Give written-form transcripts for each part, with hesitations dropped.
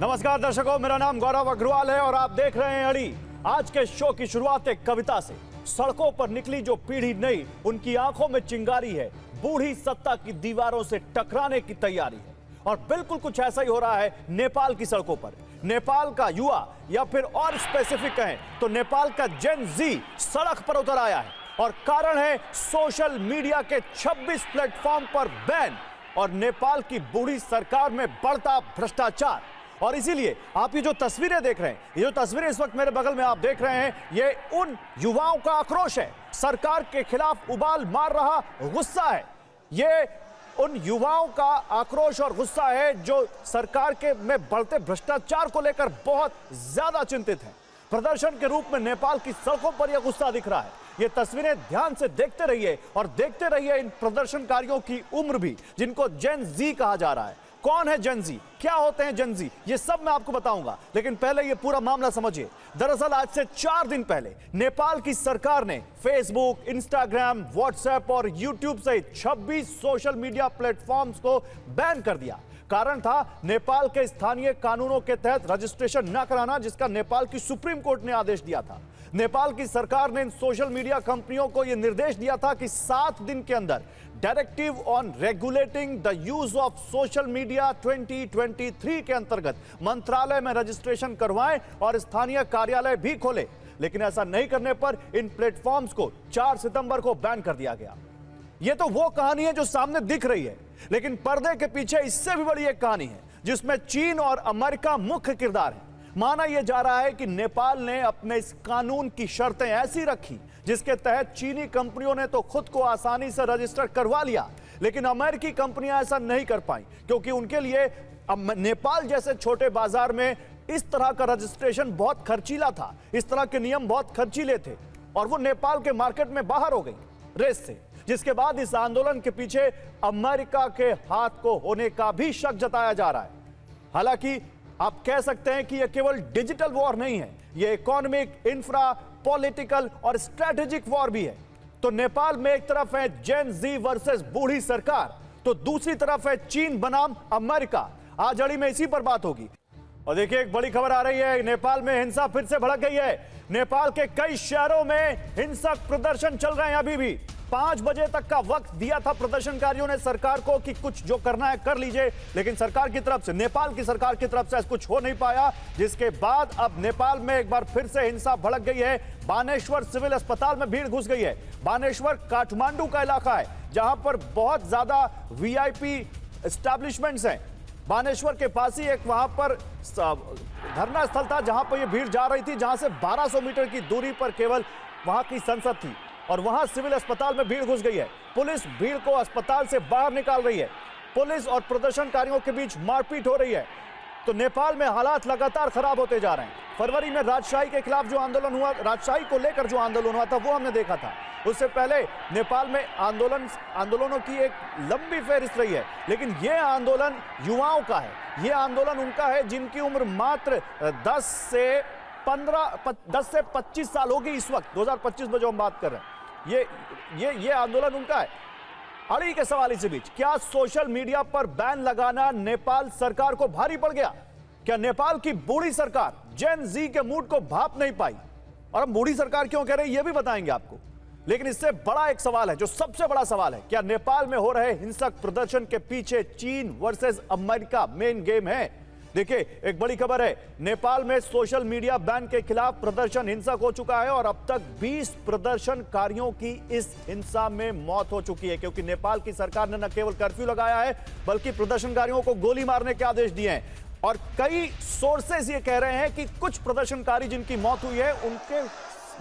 नमस्कार दर्शकों, मेरा नाम गौरव अग्रवाल है और आप देख रहे हैं अड़ी। आज के शो की शुरुआत एक कविता से। सड़कों पर निकली जो पीढ़ी नई, उनकी आंखों में चिंगारी है, बूढ़ी सत्ता की दीवारों से टकराने की तैयारी है। और बिल्कुल कुछ ऐसा ही हो रहा है नेपाल की सड़कों पर। नेपाल का युवा, या फिर और स्पेसिफिक कहें तो नेपाल का जेन जी सड़क पर उतर आया है और कारण है सोशल मीडिया के 26 प्लेटफॉर्म पर बैन और नेपाल की बूढ़ी सरकार में बढ़ता भ्रष्टाचार। और इसीलिए आप ये जो तस्वीरें देख रहे हैं, ये जो तस्वीरें इस वक्त मेरे बगल में आप देख रहे हैं, ये उन युवाओं का आक्रोश है। सरकार के खिलाफ उबाल मार रहा गुस्सा है। ये उन युवाओं का आक्रोश और गुस्सा है जो सरकार के में बढ़ते भ्रष्टाचार को लेकर बहुत ज्यादा चिंतित है। प्रदर्शन के रूप में नेपाल की सड़कों पर यह गुस्सा दिख रहा है। ये तस्वीरें ध्यान से देखते रहिए और देखते रहिए इन प्रदर्शनकारियों की उम्र भी, जिनको जेन जी कहा जा रहा है। कौन है जेन जी, क्या होते हैं जेन जी, ये सब मैं आपको बताऊंगा, लेकिन पहले ये पूरा मामला समझिए। दरअसल आज से 4 दिन पहले नेपाल की सरकार ने फेसबुक, इंस्टाग्राम, व्हाट्सएप और यूट्यूब सहित 26 सोशल मीडिया प्लेटफॉर्म्स को बैन कर दिया। कारण था नेपाल के स्थानीय कानूनों के तहत रजिस्ट्रेशन न कराना, जिसका नेपाल की सुप्रीम कोर्ट ने आदेश दिया था। नेपाल की सरकार ने इन सोशल मीडिया कंपनियों को यह निर्देश दिया था कि 7 दिन के अंदर directive on regulating the use of social media 2023 के अंतर्गत मंत्रालय में रजिस्ट्रेशन करवाएं और स्थानीय कार्यालय भी खोले। लेकिन ऐसा नहीं करने पर इन प्लेटफॉर्म्स को 4 सितंबर को बैन कर दिया गया। यह तो वो कहानी है जो सामने दिख रही है, लेकिन पर्दे के पीछे इससे भी बड़ी एक कहानी है जिसमें चीन और अमेरिका मुख्य किरदार है। माना यह जा रहा है कि नेपाल ने अपने इस कानून की शर्तें ऐसी रखी जिसके तहत चीनी कंपनियों ने तो खुद को आसानी से रजिस्टर करवा लिया, लेकिन अमेरिकी कंपनियां ऐसा नहीं कर पाई, क्योंकि उनके लिए नेपाल जैसे छोटे बाजार में इस तरह का रजिस्ट्रेशन बहुत खर्चीला था, इस तरह के नियम बहुत खर्चीले थे और वो नेपाल के मार्केट में बाहर हो गई रेस से। जिसके बाद इस आंदोलन के पीछे अमेरिका के हाथ को होने का भी शक जताया जा रहा है। हालांकि आप कह सकते हैं कि यह केवल डिजिटल वॉर नहीं है, यह इकोनॉमिक, इंफ्रा, पॉलिटिकल और स्ट्रेटेजिक वॉर भी है। तो नेपाल में एक तरफ है जेन जी वर्सेस बूढ़ी सरकार, तो दूसरी तरफ है चीन बनाम अमेरिका। आज अड़ी में इसी पर बात होगी। और देखिए, एक बड़ी खबर आ रही है, नेपाल में हिंसा फिर से भड़क गई है। नेपाल के कई शहरों में हिंसक प्रदर्शन चल रहे हैं। अभी भी 5 बजे तक का वक्त दिया था प्रदर्शनकारियों ने सरकार को कि कुछ जो करना है कर लीजिए, लेकिन सरकार की तरफ से, नेपाल की सरकार की तरफ से कुछ हो नहीं पाया। जिसके बाद अब नेपाल में एक बार फिर से हिंसा भड़क गई है। बानेश्वर सिविल अस्पताल में भीड़ घुस गई है। बानेश्वर काठमांडू का इलाका है जहां पर बहुत ज्यादा वीआईपी एस्टैब्लिशमेंट्स हैं। बानेश्वर के पास ही एक वहां पर धरना स्थल था जहां पर यह भीड़ जा रही थी, जहां से 1200 मीटर की दूरी पर केवल वहां की संसद थी और वहां सिविल अस्पताल में भीड़ घुस गई है। पुलिस भीड़ को अस्पताल से बाहर निकाल रही है। पुलिस और प्रदर्शनकारियों के बीच मारपीट हो रही है। तो नेपाल में हालात लगातार खराब होते जा रहे हैं। फरवरी में राजशाही के खिलाफ जो आंदोलन हुआ, राजशाही को लेकर जो आंदोलन हुआ था, वो हमने देखा था। उससे पहले नेपाल में आंदोलनों की एक लंबी फहरिस्त रही है, लेकिन यह आंदोलन युवाओं का है। यह आंदोलन उनका है जिनकी उम्र मात्र 10 से 25 साल होगी। इस वक्त 2025 में जो हम बात कर रहे हैं, ये आंदोलन उनका है। अड़ी के सवाल इसी बीच, क्या सोशल मीडिया पर बैन लगाना नेपाल सरकार को भारी पड़ गया? क्या नेपाल की बूढ़ी सरकार जेन जी के मूड को भाप नहीं पाई? और हम बूढ़ी सरकार क्यों कह रहे हैं, यह भी बताएंगे आपको। लेकिन इससे बड़ा एक सवाल है, जो सबसे बड़ा सवाल है, क्या नेपाल में हो रहे हिंसक प्रदर्शन के पीछे चीन वर्सेस अमेरिका मेन गेम है? देखिए, एक बड़ी खबर है, नेपाल में सोशल मीडिया बैन के खिलाफ प्रदर्शन हिंसक हो चुका है और अब तक 20 प्रदर्शनकारियों की इस हिंसा में मौत हो चुकी है, क्योंकि नेपाल की सरकार ने न केवल कर्फ्यू लगाया है बल्कि प्रदर्शनकारियों को गोली मारने के आदेश दिए हैं। और कई सोर्सेस ये कह रहे हैं कि कुछ प्रदर्शनकारी जिनकी मौत हुई है, उनके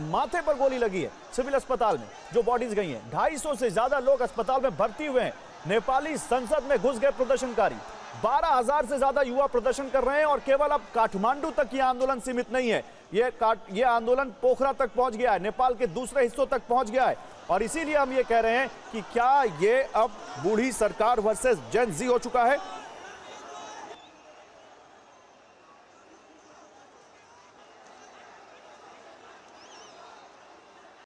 माथे पर गोली लगी है सिविल अस्पताल में, जो बॉडीज गई हैं। 250 से ज्यादा लोग अस्पताल में भर्ती हुए हैं। नेपाली संसद में घुस गए प्रदर्शनकारी। 12,000 से ज्यादा युवा प्रदर्शन कर रहे हैं और केवल अब काठमांडू तक यह आंदोलन सीमित नहीं है। यह आंदोलन पोखरा तक पहुंच गया है, नेपाल के दूसरे हिस्सों तक पहुंच गया है। और इसीलिए हम ये कह रहे हैं कि क्या ये अब बूढ़ी सरकार वर्सेस जेन जी हो चुका है?